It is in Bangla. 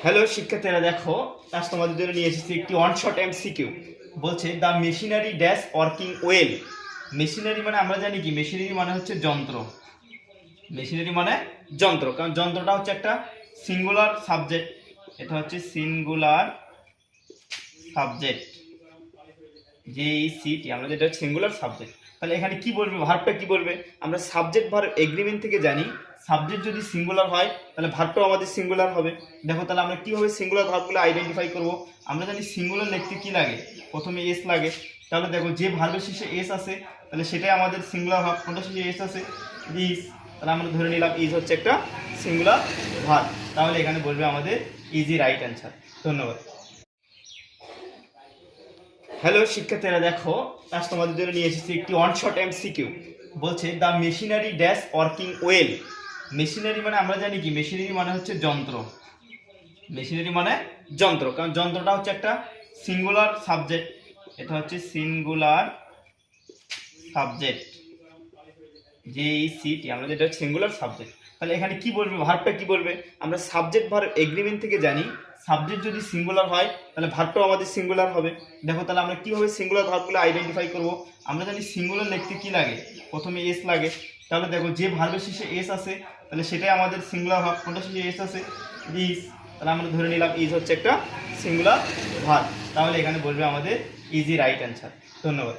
হ্যালো শিক্ষার্থীরা, দেখো আজ তোমাদের জন্য নিয়ে এসেছি একটি ওয়ান শট এমসিকিউ। বলছে the machinery dash working well. Machinery মানে আমরা জানি কি, মেশিনারি মানে হচ্ছে যন্ত্র। মেশিনারি মানে যন্ত্র, কারণ যন্ত্রটা হচ্ছে একটা সিঙ্গুলার সাবজেক্ট। এটা হচ্ছে সিঙ্গুলার সাবজেক্ট, JECT, আমরা যেটা সিঙ্গুলার সাবজেক্ট। তাহলে এখানে কি বলবে, ভার্বটা কি বলবে? আমরা সাবজেক্ট ভার্ব এগ্রিমেন্ট থেকে জানি সাবজেক্ট যদি সিঙ্গুলার হয় তাহলে ভার্বটাও আমাদের সিঙ্গুলার হবে। দেখো তাহলে আমরা কিভাবে সিঙ্গুলার ভার্বগুলো আইডেন্টিফাই করব? আমরা জানি সিঙ্গুলার লিখতে কি লাগে, প্রথমে এস লাগে। তাহলে দেখো যে ভার্বের শেষে এস আছে তাহলে সেটাই আমাদের সিঙ্গুলার ভার্ব। কোনটা শেষে এস আছে? ইজ। তাহলে আমরা ধরে নিলাম ইজ হচ্ছে একটা সিঙ্গুলার ভার্ব। তাহলে এখানে বলবে আমাদের ইজি রাইট অ্যান্সার। ধন্যবাদ। হ্যালো শিক্ষার্থীরা, দেখো আজ তোমাদের জন্য নিয়ে এসেছি একটি ওয়ান শট এমসিকিউ। বলছে the machinery dash working well. Machinery মানে আমরা জানি কি, মেশিনারি মানে হচ্ছে যন্ত্র। মেশিনারি মানে যন্ত্র, কারণ যন্ত্রটা হচ্ছে একটা সিঙ্গুলার সাবজেক্ট। এটা হচ্ছে সিঙ্গুলার সাবজেক্ট, JECT, আমরা যেটা সিঙ্গুলার সাবজেক্ট। তাহলে এখানে কি বলবে, ভার্বটা কি বলবে? আমরা সাবজেক্ট ভার্ব এগ্রিমেন্ট থেকে জানি সাবজেক্ট যদি সিঙ্গুলার হয় তাহলে ভার্বটাও আমাদের সিঙ্গুলার হবে। দেখো তাহলে আমরা কিভাবে সিঙ্গুলার ভার্বগুলো আইডেন্টিফাই করব? আমরা জানি সিঙ্গুলার লিখতে কি লাগে, প্রথমে এস লাগে। তাহলে দেখো যে ভার্বের শেষে এস আছে তাহলে সেটাই আমাদের সিঙ্গুলার ভার্ব। কোনটা শেষে এস আছে? ইজ। তাহলে আমরা ধরে নিলাম ইজ হচ্ছে একটা সিঙ্গুলার ভার্ব। তাহলে এখানে বলবে আমাদের ইজি রাইট অ্যান্সার। ধন্যবাদ।